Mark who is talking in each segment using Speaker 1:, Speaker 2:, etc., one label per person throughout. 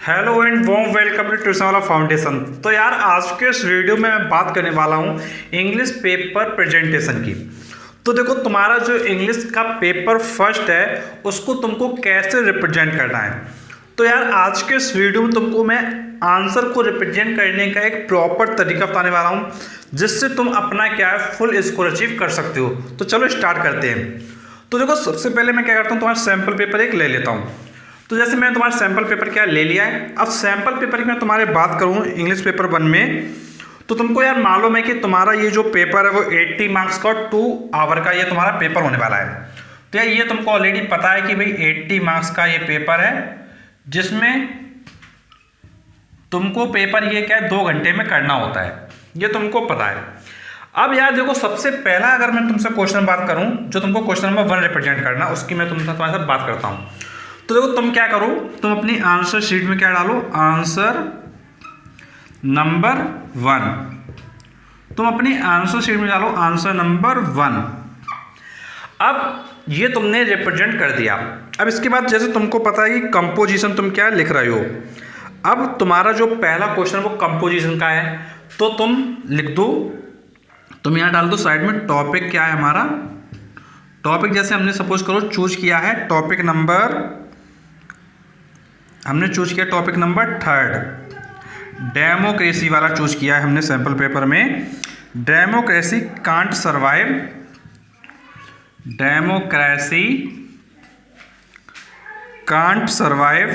Speaker 1: Hello and warm welcome to tuition वाला foundation. तो यार आज के इस वीडियो में मैं बात करने वाला हूँ इंग्लिश पेपर प्रेजेंटेशन की। तो देखो तुम्हारा जो इंग्लिश का पेपर फर्स्ट है उसको तुमको कैसे रिप्रेजेंट करना है। तो यार आज के इस वीडियो में तुमको मैं आंसर को रिप्रेजेंट करने का एक प्रॉपर तरीका बताने वाला हूँ जिससे तुम अपना क्या है फुल स्कोर अचीव कर सकते हो। तो चलो स्टार्ट करते हैं। तो देखो सबसे पहले मैं क्या करता हूँ, तुम्हारा सैम्पल पेपर एक ले लेता हूँ। तो जैसे मैंने तुम्हारा सैम्पल पेपर क्या ले लिया है। अब सैम्पल पेपर की मैं तुम्हारे बात करूँ इंग्लिश पेपर 1 में, तो तुमको यार मालूम है कि तुम्हारा ये जो पेपर है वो 80 मार्क्स का 2 आवर का ये तुम्हारा पेपर होने वाला है। तो यार ये तुमको ऑलरेडी पता है कि भाई 80 मार्क्स का ये पेपर है जिसमें तुमको पेपर ये क्या है 2 घंटे में करना होता है, ये तुमको पता है। अब यार देखो सबसे पहला अगर मैं तुमसे क्वेश्चन बात करूं जो तुमको क्वेश्चन नंबर 1 रिप्रेजेंट करना उसकी मैं तुम्हारे साथ बात करता हूं। तो देखो तुम क्या करो, तुम अपनी आंसर शीट में क्या डालो, आंसर नंबर 1। तुम अपनी आंसर शीट में डालो आंसर नंबर 1। अब ये तुमने रिप्रेजेंट कर दिया। अब इसके बाद जैसे तुमको पता है कि कंपोजिशन तुम क्या लिख रहे हो। अब तुम्हारा जो पहला क्वेश्चन वो कंपोजिशन का है, तो तुम लिख दो, तुम यहाँ डाल दो साइड में टॉपिक क्या है हमारा। टॉपिक जैसे हमने सपोज करो चूज किया है टॉपिक नंबर, हमने चूज किया टॉपिक नंबर 3 डेमोक्रेसी वाला चूज किया है हमने सैम्पल पेपर में। Democracy can't survive, democracy can't survive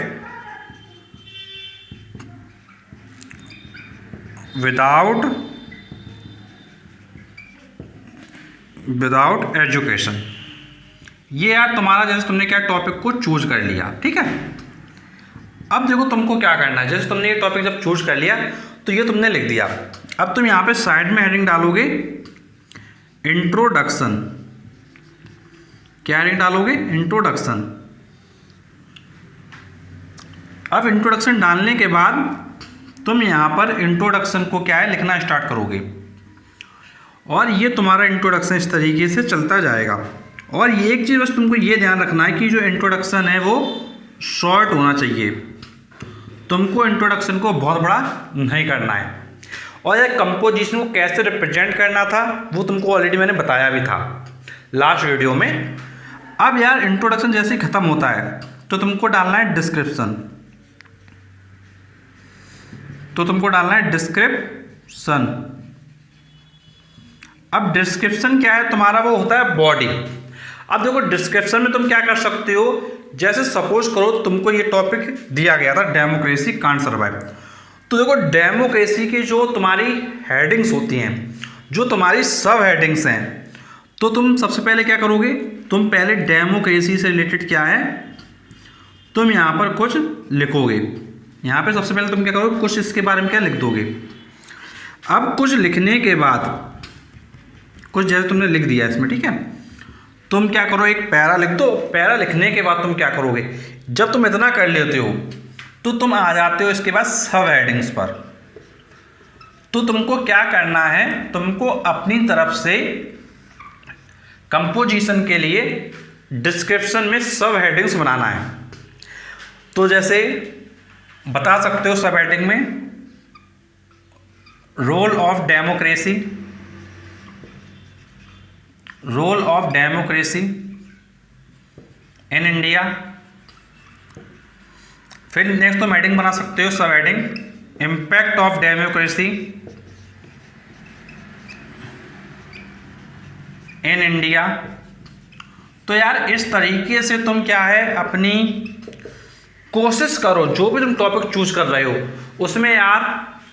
Speaker 1: without education. ये यार तुम्हारा जैसे तुमने क्या टॉपिक को चूज कर लिया, ठीक है। अब देखो तुमको क्या करना है, जैसे तुमने ये टॉपिक जब चूज कर लिया तो ये तुमने लिख दिया। अब तुम यहाँ पे साइड में हेडिंग डालोगे इंट्रोडक्शन। क्या हेडिंग डालोगे, इंट्रोडक्शन। अब इंट्रोडक्शन डालने के बाद तुम यहाँ पर इंट्रोडक्शन को क्या है लिखना स्टार्ट करोगे और ये तुम्हारा इंट्रोडक्शन इस तरीके से चलता जाएगा। और ये एक चीज़ बस तुमको ये ध्यान रखना है कि जो इंट्रोडक्शन है वो शॉर्ट होना चाहिए। तुमको इंट्रोडक्शन को बहुत बड़ा नहीं करना है। और ये कंपोजिशन को कैसे रिप्रेजेंट करना था वो तुमको ऑलरेडी मैंने बताया भी था लास्ट वीडियो में। अब यार इंट्रोडक्शन जैसे ही खत्म होता है तो तुमको डालना है डिस्क्रिप्शन। तो तुमको डालना है डिस्क्रिप्शन। अब डिस्क्रिप्शन क्या है तुम्हारा, वो होता है बॉडी। अब देखो डिस्क्रिप्शन में तुम क्या कर सकते हो, जैसे सपोज करो तुमको ये टॉपिक दिया गया था डेमोक्रेसी कांट सर्वाइव। तो देखो डेमोक्रेसी की जो तुम्हारी हेडिंग्स होती हैं, जो तुम्हारी सब हेडिंग्स हैं, तो तुम सबसे पहले क्या करोगे, तुम पहले डेमोक्रेसी से रिलेटेड क्या है तुम यहाँ पर कुछ लिखोगे। यहाँ पे सबसे पहले तुम क्या करोगे, कुछ इसके बारे में क्या लिख दोगे। अब कुछ लिखने के बाद कुछ जैसे तुमने लिख दिया इसमें, ठीक है, तुम क्या करो एक पैरा लिख दो। पैरा लिखने के बाद तुम क्या करोगे, जब तुम इतना कर लेते हो तो तुम आ जाते हो इसके बाद सब हेडिंग्स पर। तो तुमको क्या करना है, तुमको अपनी तरफ से कंपोजिशन के लिए डिस्क्रिप्शन में सब हेडिंग्स बनाना है। तो जैसे बता सकते हो सब हेडिंग में role of democracy, role of democracy in India. फिर नेक्स्ट तुम हेडिंग बना सकते हो सब heading impact of democracy in India. तो यार इस तरीके से तुम क्या है अपनी कोशिश करो, जो भी तुम टॉपिक चूज कर रहे हो उसमें यार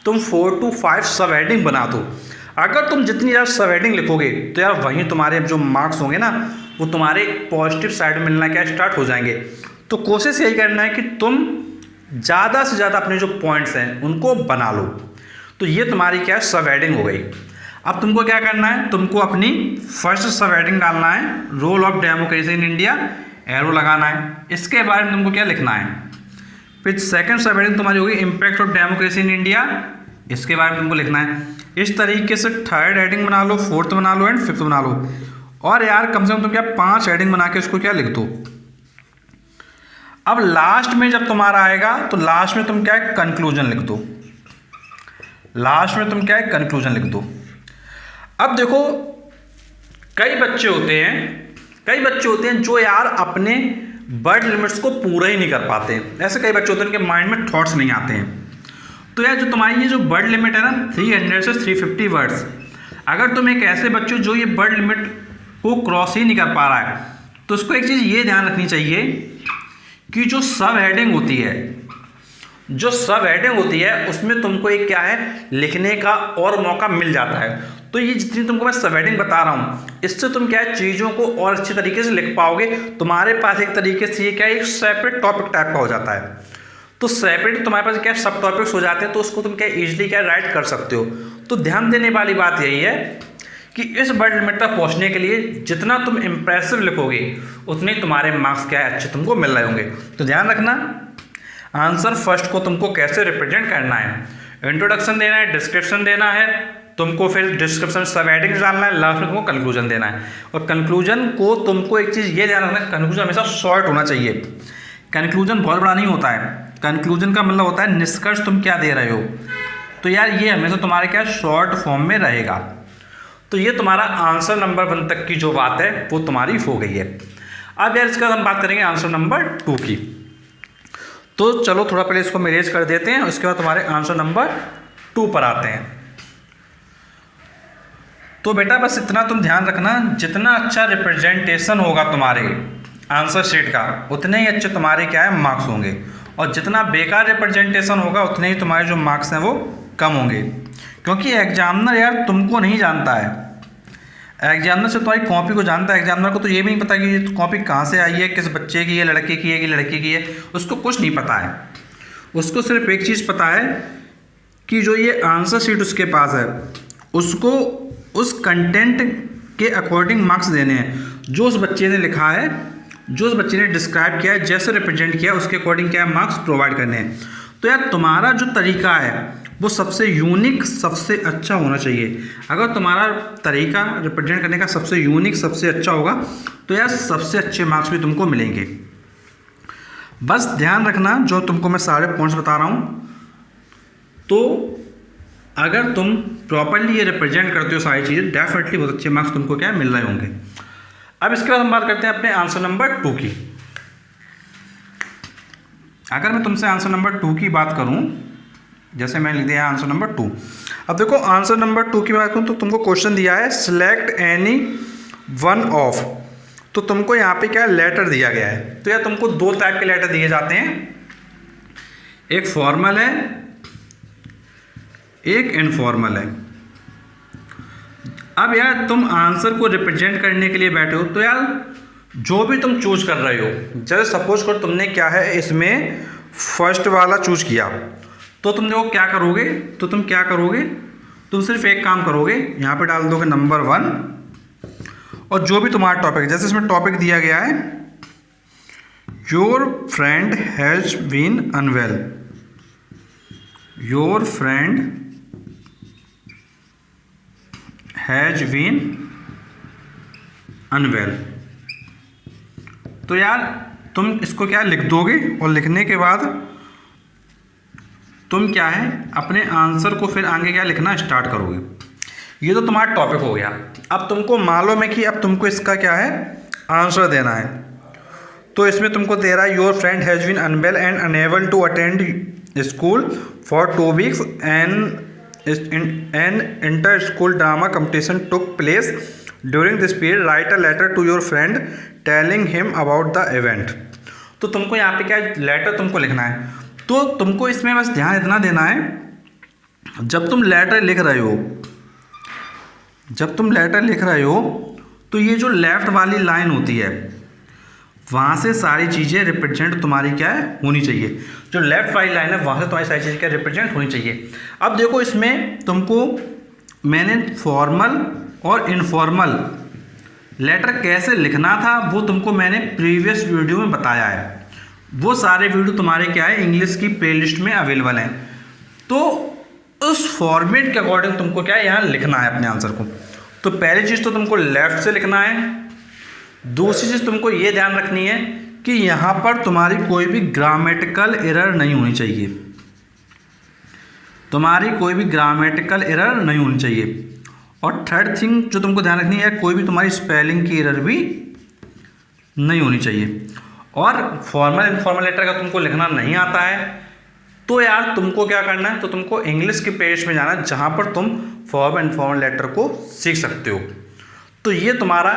Speaker 1: तुम 4 to 5 सब हेडिंग बना दो। अगर तुम जितनी ज़्यादा सब हेडिंग लिखोगे तो यार वहीं तुम्हारे जो मार्क्स होंगे ना वो तुम्हारे पॉजिटिव साइड में मिलना क्या स्टार्ट हो जाएंगे। तो कोशिश यही करना है कि तुम ज़्यादा से ज़्यादा अपने जो पॉइंट्स हैं उनको बना लो। तो ये तुम्हारी क्या है सब हेडिंग हो गई। अब तुमको क्या करना है, तुमको अपनी फर्स्ट सब हेडिंग डालना है role of democracy in India, arrow लगाना है, इसके बारे में तुमको क्या लिखना है। फिर सेकंड सब हेडिंग तुम्हारी होगी impact of democracy in India, इसके बारे में तुमको लिखना है। इस तरीके से थर्ड हेडिंग बना लो, फोर्थ बना लो एंड फिफ्थ बना लो। और यार कम से कम तुम क्या 5 हेडिंग बना के उसको क्या लिख दो। अब लास्ट में जब तुम्हारा आएगा तो लास्ट में तुम क्या है, कंक्लूजन लिख दो। लास्ट में तुम क्या है, कंक्लूजन लिख दो। अब देखो कई बच्चे होते हैं जो यार अपने वर्ड लिमिट्स को पूरा ही नहीं कर पाते हैं। ऐसे कई बच्चे होते हैं उनके माइंड में थॉट्स नहीं आते हैं। तो यार जो तुम्हारी ये जो वर्ड लिमिट है ना 300 से 350 वर्ड्स, अगर तुम एक ऐसे बच्चे जो ये वर्ड लिमिट को क्रॉस ही नहीं कर पा रहा है, तो उसको एक चीज़ ये ध्यान रखनी चाहिए कि जो सब हेडिंग होती है उसमें तुमको एक क्या है, लिखने का और मौका मिल जाता है। तो ये जितनी तुमको मैं सब हेडिंग बता रहा हूँ, इससे तुम क्या है, चीज़ों को और अच्छे तरीके से लिख पाओगे। तुम्हारे पास एक तरीके से ये क्या है, एक सेपरेट टॉपिक टाइप का हो जाता है। तो सेपरेट तुम्हारे पास क्या सब टॉपिक्स हो जाते हैं, तो उसको तुम क्या इजीली क्या राइट कर सकते हो। तो ध्यान देने वाली बात यही है कि इस वर्ड लिमिट तक पहुंचने के लिए जितना तुम इंप्रेसिव लिखोगे उतने तुम्हारे मार्क्स क्या है, अच्छे तुमको मिल रहे होंगे। तो ध्यान रखना, आंसर फर्स्ट को तुमको कैसे रिप्रेजेंट करना है, इंट्रोडक्शन देना है, डिस्क्रिप्शन देना है, तुमको फिर डिस्क्रिप्शन सब हेडिंग्स डालना है, लास्ट में तुमको कंक्लूजन देना है। और कंक्लूजन को तुमको एक चीज़ ये ध्यान रखना है, कंक्लूजन हमेशा शॉर्ट होना चाहिए। कंक्लूजन बहुत बड़ा नहीं होता है। कंक्लूजन का मतलब होता है निष्कर्ष तुम क्या दे रहे हो। तो यार ये हमेशा तुम्हारे क्या शॉर्ट फॉर्म में रहेगा। तो ये तुम्हारा आंसर नंबर 1 तक की जो बात है वो तुम्हारी हो गई है। अब यार इसका हम बात करेंगे आंसर नंबर 2 की। तो चलो थोड़ा पहले इसको मैनेज कर देते हैं, उसके बाद तुम्हारे आंसर नंबर 2 पर आते हैं। तो बेटा बस इतना तुम ध्यान रखना, जितना अच्छा रिप्रेजेंटेशन होगा तुम्हारे आंसर शीट का उतने ही अच्छे तुम्हारे क्या है मार्क्स होंगे, और जितना बेकार रिप्रेजेंटेशन होगा उतने ही तुम्हारे जो मार्क्स हैं वो कम होंगे। क्योंकि एग्जामिनर यार तुमको नहीं जानता है, एग्जामिनर से तुम्हारी कॉपी को जानता है। एग्जामिनर को तो ये भी नहीं पता कि ये कॉपी कहाँ से आई है, किस बच्चे की है, लड़के की है कि लड़की की है, उसको कुछ नहीं पता है। उसको सिर्फ एक चीज़ पता है कि जो ये आंसर शीट उसके पास है उसको उस कंटेंट के अकॉर्डिंग मार्क्स देने हैं, जो उस बच्चे ने लिखा है, जो उस बच्चे ने डिस्क्राइब किया है, जैसे रिप्रेजेंट किया उसके अकॉर्डिंग क्या है मार्क्स प्रोवाइड करने हैं। तो यार तुम्हारा जो तरीका है वो सबसे यूनिक, सबसे अच्छा होना चाहिए। अगर तुम्हारा तरीका रिप्रेजेंट करने का सबसे यूनिक, सबसे अच्छा होगा तो यार सबसे अच्छे मार्क्स भी तुमको मिलेंगे। बस ध्यान रखना जो तुमको मैं सारे पॉइंट्स बता रहा हूँ, तो अगर तुम प्रॉपरली ये रिप्रेजेंट करते हो सारी चीज़ें, डेफिनेटली बहुत अच्छे मार्क्स तुमको क्या मिल रहे होंगे। अब इसके बाद हम बात करते हैं अपने आंसर नंबर 2 की। अगर मैं तुमसे आंसर नंबर 2 की बात करूं, जैसे मैंने लिख दिया आंसर नंबर 2। अब देखो आंसर नंबर 2 की बात करूं तो तुमको क्वेश्चन दिया है सिलेक्ट एनी वन ऑफ, तो तुमको यहाँ पे क्या लेटर दिया गया है। तो यार तुमको 2 टाइप के लेटर दिए जाते हैं, एक फॉर्मल है, एक इनफॉर्मल है। अब यार तुम आंसर को रिप्रेजेंट करने के लिए बैठे हो, तो यार जो भी तुम चूज कर रहे हो, जैसे सपोज करो तुमने क्या है इसमें फर्स्ट वाला चूज किया, तो तुम देखो क्या करोगे, तो तुम क्या करोगे, तुम सिर्फ एक काम करोगे, यहाँ पे डाल दोगे नंबर 1, और जो भी तुम्हारा टॉपिक, जैसे इसमें टॉपिक दिया गया है your friend has been unwell, your friend has been unwell. तो यार तुम इसको क्या लिख दोगे, और लिखने के बाद तुम क्या है अपने आंसर को फिर आगे क्या लिखना स्टार्ट करोगे। ये तो तुम्हारा टॉपिक हो गया। अब तुमको मालूम है कि अब तुमको इसका क्या है आंसर देना है। तो इसमें तुमको दे रहा है your friend has been unwell and unable to attend school for 2 weeks an inter school drama competition took place during this period, write a letter to your friend telling him about the event. तो तुमको यहाँ पे क्या letter तुमको लिखना है। तो तुमको इसमें बस ध्यान इतना देना है, जब तुम लेटर लिख रहे हो, तो ये जो लेफ्ट वाली लाइन होती है वहाँ से सारी चीज़ें रिप्रेजेंट तुम्हारी क्या है होनी चाहिए। जो लेफ्ट वाली लाइन है वहाँ से तुम्हारी सारी चीज़ें क्या रिप्रेजेंट होनी चाहिए। अब देखो इसमें तुमको मैंने फॉर्मल और इनफॉर्मल लेटर कैसे लिखना था वो तुमको मैंने प्रीवियस वीडियो में बताया है। वो सारे वीडियो तुम्हारे क्या है इंग्लिश की प्लेलिस्ट में अवेलेबल हैं। तो उस फॉर्मेट के अकॉर्डिंग तुमको क्या है यहाँ लिखना है अपने आंसर को। तो पहली चीज़ तो तुमको लेफ्ट से लिखना है। दूसरी चीज़ तुमको ये ध्यान रखनी है कि यहाँ पर तुम्हारी कोई भी ग्रामेटिकल एरर नहीं होनी चाहिए, तुम्हारी कोई भी ग्रामेटिकल एरर नहीं होनी चाहिए। और थर्ड थिंग जो तुमको ध्यान रखनी है, कोई भी तुम्हारी स्पेलिंग की एरर भी नहीं होनी चाहिए। और फॉर्मल इनफॉर्मल लेटर का तुमको लिखना नहीं आता है तो यार तुमको क्या करना है, तो तुमको इंग्लिश के पेज में जाना है जहाँ पर तुम फॉर्मल इनफॉर्मल लेटर को सीख सकते हो। तो ये तुम्हारा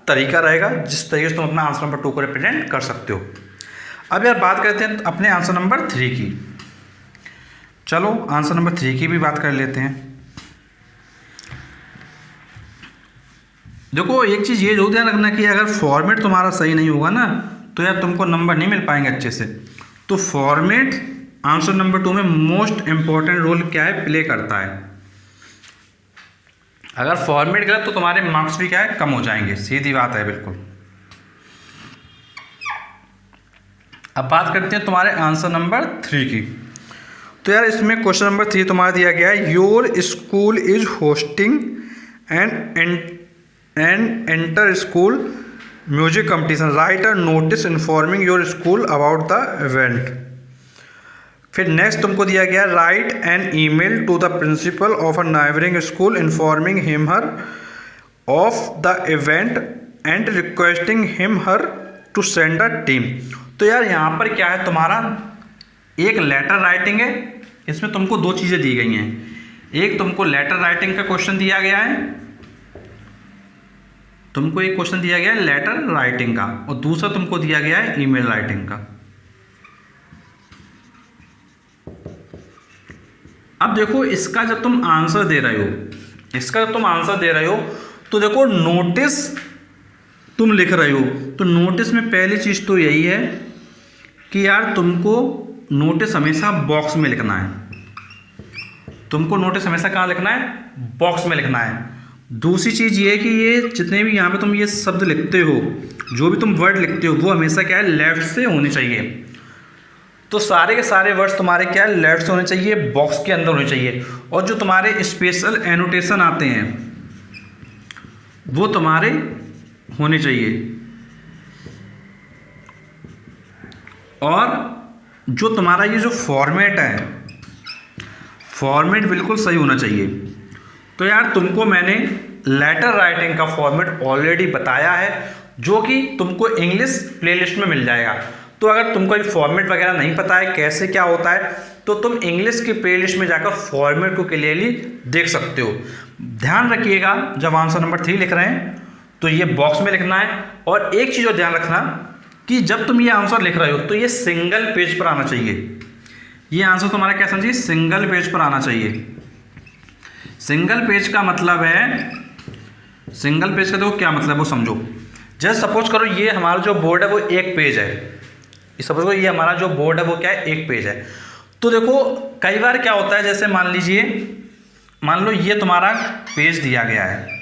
Speaker 1: तरीका रहेगा जिस तरीके से तुम अपना आंसर नंबर 2 को रिप्रेजेंट कर सकते हो। अब यार बात करते हैं अपने आंसर नंबर 3 की। चलो आंसर नंबर 3 की भी बात कर लेते हैं। देखो एक चीज़ ये जो ध्यान रखना कि अगर फॉर्मेट तुम्हारा सही नहीं होगा ना तो यार तुमको नंबर नहीं मिल पाएंगे अच्छे से। तो फॉर्मेट आंसर नंबर 2 में मोस्ट इंपॉर्टेंट रोल क्या है, प्ले करता है। अगर फॉर्मेट गलत तो तुम्हारे मार्क्स भी क्या है, कम हो जाएंगे, सीधी बात है बिल्कुल। अब बात करते हैं तुम्हारे आंसर नंबर 3 की। तो यार इसमें क्वेश्चन नंबर 3 तुम्हारा दिया गया है, your school is hosting an inter school music competition, write a notice informing your school about the event. फिर नेक्स्ट तुमको दिया गया, write an email to the principal of a neighbouring school informing him her of the event and requesting him her to send a team. तो यार यहाँ पर क्या है, तुम्हारा एक लेटर राइटिंग है, इसमें तुमको 2 चीज़ें दी गई हैं। एक तुमको लेटर राइटिंग का क्वेश्चन दिया गया है, तुमको एक क्वेश्चन दिया गया है लेटर राइटिंग का, और दूसरा तुमको दिया गया है ईमेल राइटिंग का। अब देखो इसका जब तुम आंसर दे रहे हो, तो देखो नोटिस तुम लिख रहे हो, तो नोटिस में पहली चीज़ तो यही है कि यार तुमको नोटिस हमेशा बॉक्स में लिखना है। तुमको नोटिस हमेशा कहाँ लिखना है, बॉक्स में लिखना है। दूसरी चीज़ ये है कि ये जितने भी यहाँ पे तुम ये शब्द लिखते हो, जो भी तुम वर्ड लिखते हो, वो हमेशा क्या है, लेफ्ट से होने चाहिए। तो सारे के सारे वर्ड्स तुम्हारे क्या है, लेफ्ट से होने चाहिए, बॉक्स के अंदर होने चाहिए। और जो तुम्हारे स्पेशल एनोटेशन आते हैं वो तुम्हारे होने चाहिए। और जो तुम्हारा ये जो फॉर्मेट है, फॉर्मेट बिल्कुल सही होना चाहिए। तो यार तुमको मैंने लेटर राइटिंग का फॉर्मेट ऑलरेडी बताया है, जो कि तुमको इंग्लिश प्लेलिस्ट में मिल जाएगा। तो अगर तुमको ये फॉर्मेट वगैरह नहीं पता है कैसे क्या होता है, तो तुम इंग्लिश की प्लेलिस्ट में जाकर फॉर्मेट को क्लियरली देख सकते हो। ध्यान रखिएगा जब आंसर नंबर 3 लिख रहे हैं तो ये बॉक्स में लिखना है। और एक चीज़ और ध्यान रखना कि जब तुम ये आंसर लिख रहे हो तो ये सिंगल पेज पर आना चाहिए। ये आंसर तुम्हारा क्या समझिए, सिंगल पेज पर आना चाहिए। सिंगल पेज का मतलब है, सिंगल पेज का देखो क्या मतलब वो समझो। जैसे सपोज करो ये हमारा जो बोर्ड है वो 1 पेज है, सपोज करो ये हमारा जो बोर्ड है वो क्या है, 1 पेज है। तो देखो कई बार क्या होता है, जैसे मान लो ये तुम्हारा पेज दिया गया है।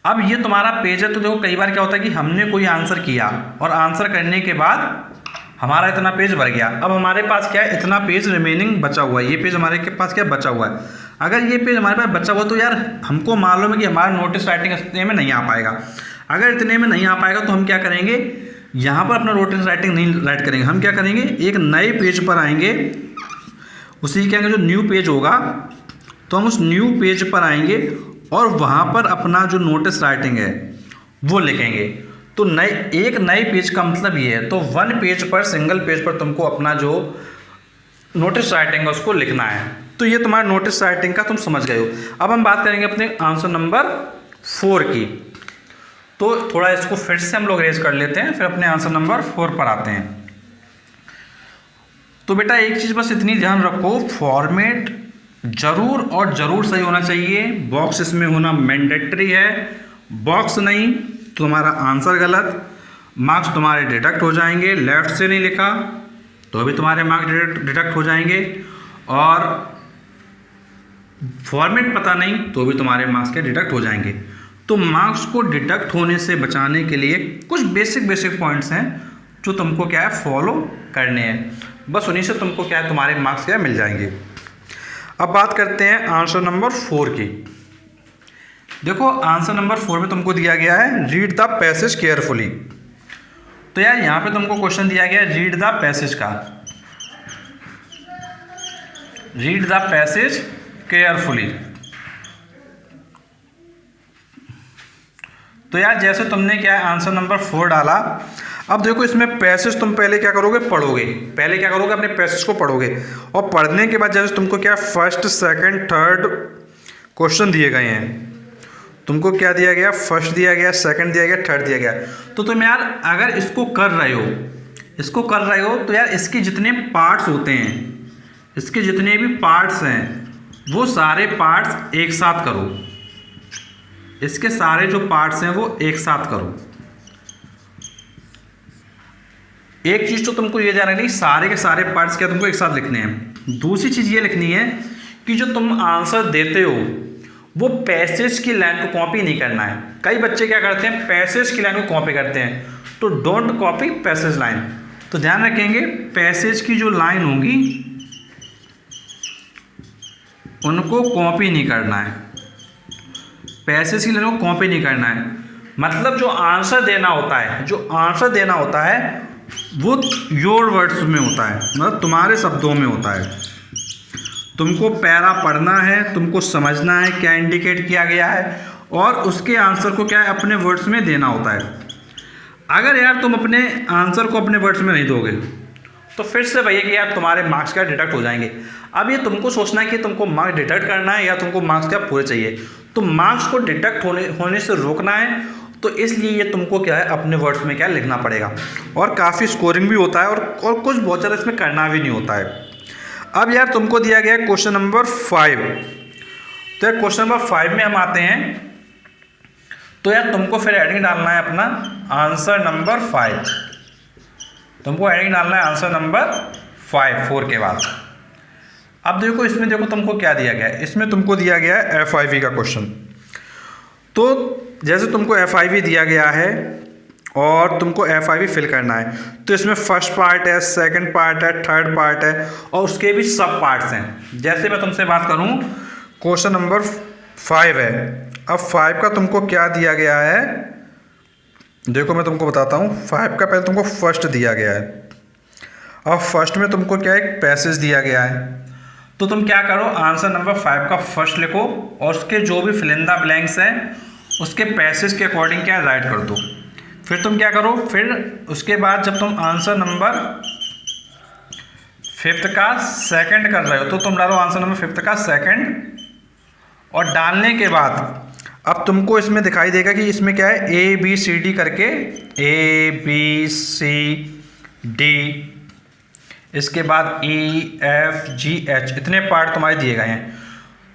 Speaker 1: अब ये तुम्हारा पेज है, तो देखो कई बार क्या होता है कि हमने कोई आंसर किया और आंसर करने के बाद हमारा इतना पेज भर गया। अब हमारे पास क्या है, इतना पेज रिमेनिंग बचा हुआ है, ये पेज हमारे के पास क्या बचा हुआ है। अगर ये पेज हमारे पास बचा हुआ तो यार हमको मालूम है कि हमारा नोटिस राइटिंग इतने में नहीं आ पाएगा। अगर इतने में नहीं आ पाएगा तो हम क्या करेंगे, यहाँ पर अपना नोटिस राइटिंग नहीं राइट करेंगे, हम क्या करेंगे, एक नए पेज पर आएंगे, उसी के आगे जो न्यू पेज होगा तो हम उस न्यू पेज पर आएंगे और वहाँ पर अपना जो नोटिस राइटिंग है वो लिखेंगे। तो एक नए पेज का मतलब ये है, तो 1 पेज पर, सिंगल पेज पर तुमको अपना जो नोटिस राइटिंग है उसको लिखना है। तो ये तुम्हारा नोटिस राइटिंग का तुम समझ गए हो। अब हम बात करेंगे अपने आंसर नंबर 4 की। तो थोड़ा इसको फिर से हम लोग रेज कर लेते हैं, फिर अपने आंसर नंबर 4 पर आते हैं। तो बेटा एक चीज़ बस इतनी ध्यान रखो, फॉर्मेट जरूर और ज़रूर सही होना चाहिए। बॉक्स इसमें होना मैंडेटरी है, बॉक्स नहीं तो तुम्हारा आंसर गलत, मार्क्स तुम्हारे डिडक्ट हो जाएंगे। लेफ्ट से नहीं लिखा तो भी तुम्हारे मार्क्स डिडक्ट हो जाएंगे, और फॉर्मेट पता नहीं तो भी तुम्हारे मार्क्स के डिडक्ट हो जाएंगे। तो मार्क्स को डिडक्ट होने से बचाने के लिए कुछ बेसिक पॉइंट्स हैं जो तुमको क्या है, फॉलो करने हैं। बस उन्हीं से तुमको क्या है, तुम्हारे मार्क्स क्या मिल जाएंगे। अब बात करते हैं आंसर नंबर 4 की। देखो आंसर नंबर 4 में तुमको दिया गया है, रीड द पैसेज केयरफुली। तो यार यहाँ पे तुमको क्वेश्चन दिया गया रीड द पैसेज का, रीड द पैसेज केयरफुली। तो यार जैसे तुमने क्या है आंसर नंबर 4 डाला, अब देखो इसमें पैसेज तुम पहले क्या करोगे, पढ़ोगे, पहले क्या करोगे अपने पैसेज को पढ़ोगे, और पढ़ने के बाद जैसे तुमको क्या फर्स्ट सेकंड थर्ड क्वेश्चन दिए गए हैं, तुमको क्या दिया गया, फर्स्ट दिया गया, सेकंड दिया गया, थर्ड दिया गया। तो तुम यार अगर इसको कर रहे हो, इसको कर रहे हो तो यार इसके जितने पार्ट्स होते हैं, इसके जितने भी पार्ट्स हैं वो सारे पार्ट्स एक साथ करो, इसके सारे जो पार्ट्स हैं वो एक साथ करो। एक चीज़ तो तुमको ये ध्यान रखनी, सारे के सारे पार्ट्स क्या तुमको एक साथ लिखने हैं। दूसरी चीज़ ये लिखनी है कि जो तुम आंसर देते हो वो पैसेज की लाइन को कॉपी नहीं करना है। कई बच्चे क्या करते हैं, पैसेज की लाइन को कॉपी करते हैं, तो डोंट कॉपी पैसेज लाइन। तो ध्यान रखेंगे पैसेज की जो लाइन होगी उनको कॉपी नहीं करना है, पैसेज की लाइन को कॉपी नहीं करना है। मतलब जो आंसर देना होता है, जो आंसर देना होता है वो योर वर्ड्स में होता है, मतलब तुम्हारे शब्दों में होता है। तुमको पैरा पढ़ना है, तुमको समझना है क्या इंडिकेट किया गया है, और उसके आंसर को क्या है अपने वर्ड्स में देना होता है। अगर यार तुम अपने आंसर को अपने वर्ड्स में नहीं दोगे तो फिर से भैया कि यार तुम्हारे मार्क्स क्या डिडक्ट हो जाएंगे। अब ये तुमको सोचना है कि तुमको मार्क्स डिडक्ट करना है या तुमको मार्क्स क्या पूरे चाहिए। तो मार्क्स को डिडक्ट होने से रोकना है, तो इसलिए ये तुमको क्या है अपने वर्ड्स में क्या लिखना पड़ेगा, और काफ़ी स्कोरिंग भी होता है और कुछ बहुत ज़्यादा इसमें करना भी नहीं होता है। अब यार तुमको दिया गया है क्वेश्चन नंबर 5। तो यार क्वेश्चन नंबर 5 में हम आते हैं, तो यार तुमको फिर हेडिंग डालना है अपना आंसर नंबर 5। तुमको हेडिंग डालना है आंसर नंबर 4 के बाद। अब देखो इसमें देखो तुमको क्या दिया गया है, इसमें तुमको दिया गया है FIV का क्वेश्चन। तो जैसे तुमको FIV दिया गया है और तुमको FIV फिल करना है, तो इसमें फर्स्ट पार्ट है, सेकंड पार्ट है, थर्ड पार्ट है, और उसके भी सब पार्ट्स हैं। जैसे मैं तुमसे बात करूं क्वेश्चन नंबर 5 है, अब 5 का तुमको क्या दिया गया है, देखो मैं तुमको बताता हूं। 5 का पहले तुमको फर्स्ट दिया गया है, अब फर्स्ट में तुमको क्या एक पैसेज दिया गया है। तो तुम क्या करो आंसर नंबर 5 का फर्स्ट लिखो, और उसके जो भी फिल इन द ब्लैंक्स हैं उसके पैसेज के अकॉर्डिंग क्या राइट कर दो। फिर तुम क्या करो, फिर उसके बाद जब तुम आंसर नंबर 5 का सेकंड कर रहे हो तो तुम डालो आंसर नंबर 5 का सेकंड, और डालने के बाद अब तुमको इसमें दिखाई देगा कि इसमें क्या है ABCD करके ABCD, इसके बाद EFGH इतने पार्ट तुम्हारे दिए गए हैं।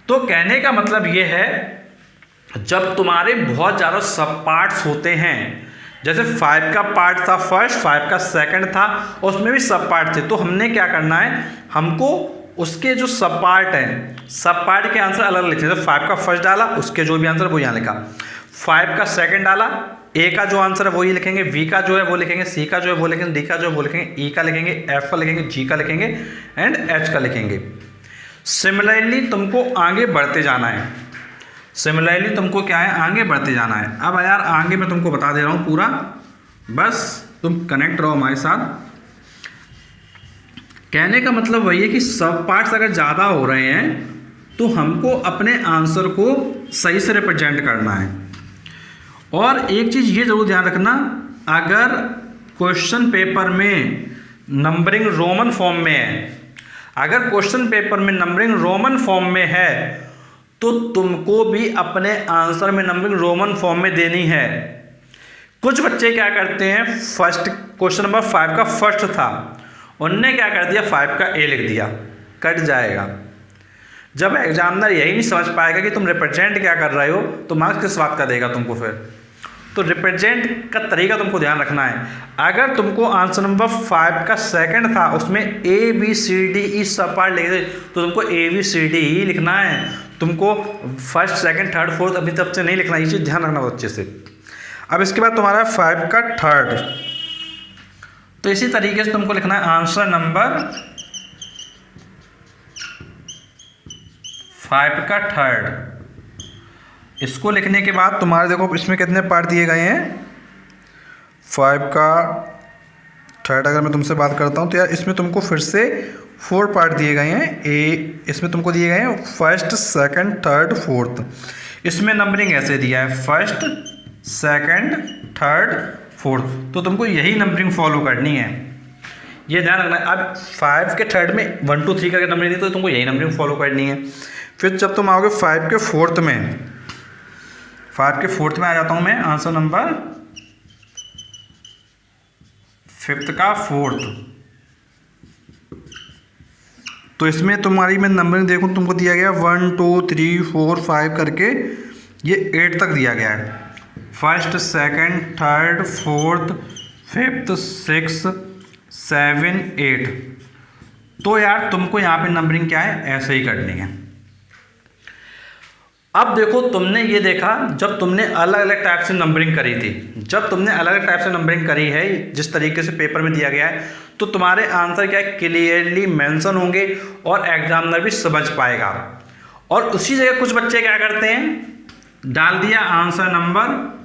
Speaker 1: तो कहने का मतलब ये है जब तुम्हारे बहुत ज़्यादा सब पार्ट्स होते हैं, जैसे 5 का पार्ट था फर्स्ट, 5 का सेकंड था और उसमें भी सब पार्ट थे, तो हमने क्या करना है, हमको उसके जो सब पार्ट हैं सब पार्ट के आंसर अलग लिखते हैं। तो 5 का फर्स्ट डाला, उसके जो भी आंसर वो यहाँ लिखा। 5 का सेकंड डाला, A का जो आंसर है वो ये लिखेंगे, V का जो है वो लिखेंगे, C का जो है वो लिखेंगे, D का जो है वो लिखेंगे, E का लिखेंगे, F का लिखेंगे, G का लिखेंगे एंड H का लिखेंगे। सिमिलरली तुमको आगे बढ़ते जाना है, सिमिलरली तुमको क्या है आगे बढ़ते जाना है। अब यार आगे मैं तुमको बता दे रहा हूँ पूरा, बस तुम कनेक्ट रहो हमारे साथ। कहने का मतलब वही है कि सब पार्ट्स अगर ज़्यादा हो रहे हैं तो हमको अपने आंसर को सही से रिप्रेजेंट करना है। और एक चीज़ ये जरूर ध्यान रखना, अगर क्वेश्चन पेपर में नंबरिंग रोमन फॉर्म में है, अगर क्वेश्चन पेपर में नंबरिंग रोमन फॉर्म में है तो तुमको भी अपने आंसर में नंबरिंग रोमन फॉर्म में देनी है। कुछ बच्चे क्या करते हैं, फर्स्ट क्वेश्चन नंबर 5 का फर्स्ट था, उनने क्या कर दिया 5 का A लिख दिया, कट जाएगा। जब एग्जामिनर यही नहीं समझ पाएगा कि तुम रिप्रेजेंट क्या कर रहे हो तो मार्क्स किस बात का देगा तुमको फिर। तो रिप्रेजेंट का तरीका तुमको ध्यान रखना है। अगर तुमको आंसर नंबर 5 का सेकंड था उसमें ABCD सब पार्ट लिखे तो तुमको ABCD ही लिखना है, तुमको फर्स्ट सेकंड थर्ड फोर्थ अभी तब से नहीं लिखना, ये चीज़ ध्यान रखना अच्छे से। अब इसके बाद तुम्हारा 5 का थर्ड, तो इसी तरीके से तुमको लिखना है आंसर नंबर 5 का थर्ड। इसको लिखने के बाद तुम्हारे देखो इसमें कितने पार्ट दिए गए हैं, 5 का थर्ड अगर मैं तुमसे बात करता हूँ तो यार इसमें तुमको फिर से 4 पार्ट दिए गए हैं। इसमें तुमको दिए गए हैं फर्स्ट, सेकंड, थर्ड, फोर्थ। इसमें नंबरिंग ऐसे दिया है फर्स्ट, सेकंड, थर्ड, फोर्थ, तो तुमको यही नंबरिंग फॉलो करनी है, ये ध्यान रखना है। अब 5 के थर्ड में 1 2 3 करके नंबरिंग दी तो तुमको यही नंबरिंग फॉलो करनी है। फिर जब तुम आओगे 5 के फोर्थ में, 5 के फोर्थ में आ जाता हूँ मैं, आंसर नंबर 5th का फोर्थ। तो इसमें तुम्हारी मैं नंबरिंग देखूँ, तुमको दिया गया 1 2 3 4 5 करके ये 8 तक दिया गया है। First, second, third, fourth, fifth, 6, 7, 8। तो यार तुमको यहाँ पे नंबरिंग क्या है, ऐसे ही करनी है। अब देखो, तुमने ये देखा जब तुमने अलग अलग टाइप से नंबरिंग करी थी, जब तुमने अलग अलग टाइप से नंबरिंग करी है जिस तरीके से पेपर में दिया गया है, तो तुम्हारे आंसर क्या है, क्लियरली मेंशन होंगे और एग्जामिनर भी समझ पाएगा। और उसी जगह कुछ बच्चे क्या करते हैं, डाल दिया आंसर नंबर,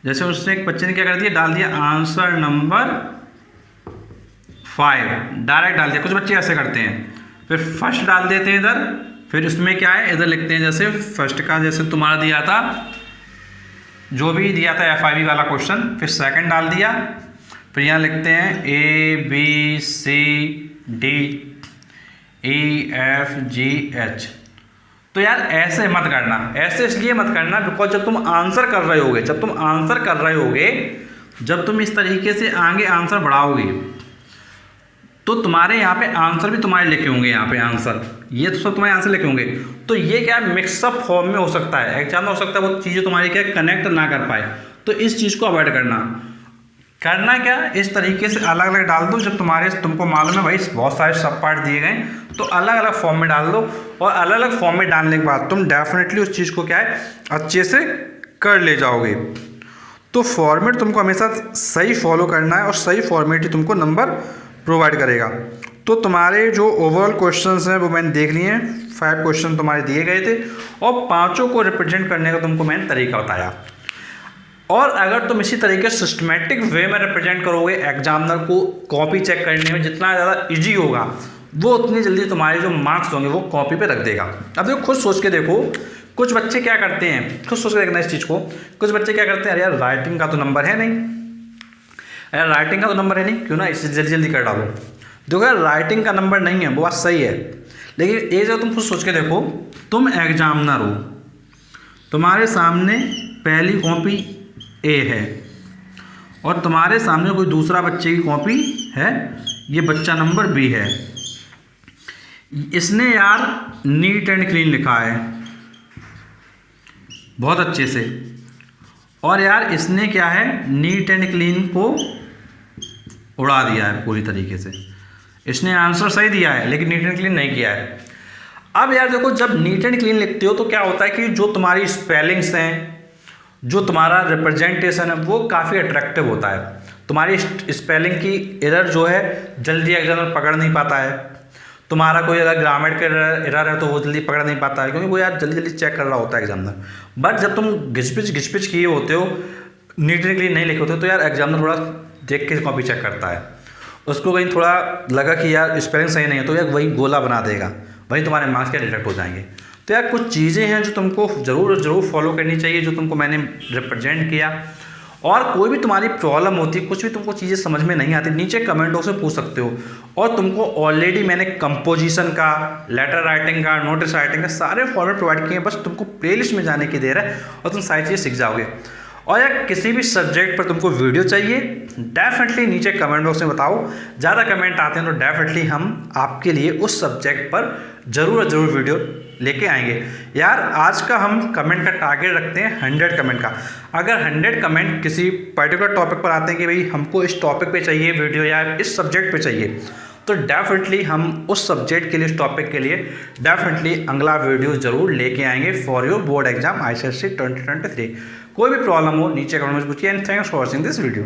Speaker 1: जैसे उसने एक बच्चे ने क्या कर दिया, डाल दिया आंसर नंबर 5, डायरेक्ट डाल दिया। कुछ बच्चे ऐसे करते हैं, फिर फर्स्ट डाल देते हैं इधर, फिर उसमें क्या है इधर लिखते हैं, जैसे फर्स्ट का जैसे तुम्हारा दिया था, जो भी दिया था FIB वाला क्वेश्चन, फिर सेकंड डाल दिया, फिर यहाँ लिखते हैं ABCD EFGH। तो यार ऐसे मत करना, ऐसे इसलिए मत करना बिकॉज जब तुम आंसर कर रहे होगे, जब तुम इस तरीके से आगे आंसर बढ़ाओगे तो तुम्हारे यहाँ पे आंसर भी तुम्हारे लिखे होंगे, यहाँ पे आंसर, ये तो सब तुम्हारे आंसर लिखे होंगे। तो ये क्या मिक्सअप फॉर्म में हो सकता है, एग्जाम में हो सकता है वो चीज़ें तुम्हारी क्या कनेक्ट ना कर पाए, तो इस चीज़ को अवॉइड करना क्या, इस तरीके से अलग अलग डाल दो। जब तुमको मालूम है भाई बहुत सारे सब पार्ट दिए गए, तो अलग अलग फॉर्म में डाल दो, और अलग अलग फॉर्म में डालने के बाद तुम डेफिनेटली उस चीज़ को क्या है अच्छे से कर ले जाओगे। तो फॉर्मेट तुमको हमेशा सही फॉलो करना है, और सही फॉर्मेट ही तुमको नंबर प्रोवाइड करेगा। तो तुम्हारे जो ओवरऑल क्वेश्चंस हैं वो मैंने देख लिए हैं, 5 क्वेश्चन तुम्हारे दिए गए थे, और 5 को रिप्रेजेंट करने का तुमको मैंने तरीका बताया। और अगर तुम इसी तरीके सिस्टमेटिक वे में रिप्रेजेंट करोगे, एग्जामिनर को कॉपी चेक करने में जितना ज़्यादा इजी होगा, वो उतनी जल्दी तुम्हारे जो मार्क्स होंगे वो कॉपी पे रख देगा। अब देखो, खुद सोच के देखो, कुछ बच्चे क्या करते हैं, खुद सोच के देखना इस चीज़ को, कुछ बच्चे क्या करते हैं, अरे यार राइटिंग का तो नंबर है नहीं, यार राइटिंग का तो नंबर है नहीं, क्यों ना इसे जल्दी जल्दी कर डालो। देखो यार, राइटिंग का नंबर नहीं है, वो बात सही है, लेकिन एक जगह तुम खुद सोच के देखो, तुम एग्जामिनर हो, तुम्हारे सामने पहली कॉपी A है और तुम्हारे सामने कोई दूसरा बच्चे की कॉपी है, ये बच्चा नंबर B है। इसने यार नीट एंड क्लीन लिखा है बहुत अच्छे से, और यार इसने क्या है, नीट एंड क्लीन को उड़ा दिया है पूरी तरीके से। इसने आंसर सही दिया है लेकिन नीट एंड क्लीन नहीं किया है। अब यार देखो, जब नीट एंड क्लीन लिखते हो तो क्या होता है कि जो तुम्हारी स्पेलिंग्स हैं, जो तुम्हारा रिप्रेजेंटेशन है, वो काफ़ी अट्रैक्टिव होता है। तुम्हारी स्पेलिंग की एरर जो है जल्दी एग्जामिनर पकड़ नहीं पाता है, तुम्हारा कोई अगर ग्रामर का एरर है तो वो जल्दी पकड़ नहीं पाता है, क्योंकि वो यार जल्दी जल्दी चेक कर रहा होता है एग्जामिनर। बट जब तुम घिचपिच किए होते हो, नीट एंड क्लीन नहीं लिखे होते हो, तो यार एग्जामिनर थोड़ा देख के कॉपी चेक करता है, उसको कहीं थोड़ा लगा कि यार स्पेलिंग सही नहीं है, तो यार वही गोला बना देगा, वहीं तुम्हारे मार्क्स क्या डिडक्ट हो जाएंगे। तो यार कुछ चीज़ें हैं जो तुमको ज़रूर फॉलो करनी चाहिए, जो तुमको मैंने रिप्रेजेंट किया। और कोई भी तुम्हारी प्रॉब्लम होती है, कुछ भी तुमको चीज़ें समझ में नहीं आती, नीचे कमेंटों से पूछ सकते हो। और तुमको ऑलरेडी मैंने कंपोजिशन का, लेटर राइटिंग का, नोटिस राइटिंग का सारे फॉर्मेट प्रोवाइड किए हैं, बस तुमको प्लेलिस्ट में जाने की देर है और तुम सारी चीज़ें सीख जाओगे। और यार किसी भी सब्जेक्ट पर तुमको वीडियो चाहिए, डेफिनेटली नीचे कमेंट बॉक्स में बताओ। ज़्यादा कमेंट आते हैं तो डेफिनेटली हम आपके लिए उस सब्जेक्ट पर ज़रूर वीडियो लेके आएंगे। यार आज का हम कमेंट का टारगेट रखते हैं 100 कमेंट का। अगर 100 कमेंट किसी पर्टिकुलर टॉपिक पर आते हैं कि भाई हमको इस टॉपिक पे चाहिए वीडियो या इस सब्जेक्ट पे चाहिए, तो डेफिनेटली हम उस सब्जेक्ट के लिए, उस टॉपिक के लिए डेफिनेटली अगला वीडियो ज़रूर लेके आएंगे for your board exam ICSE 2023। कोई भी प्रॉब्लम हो नीचे कमेंट में पूछिए। And thanks for watching this video.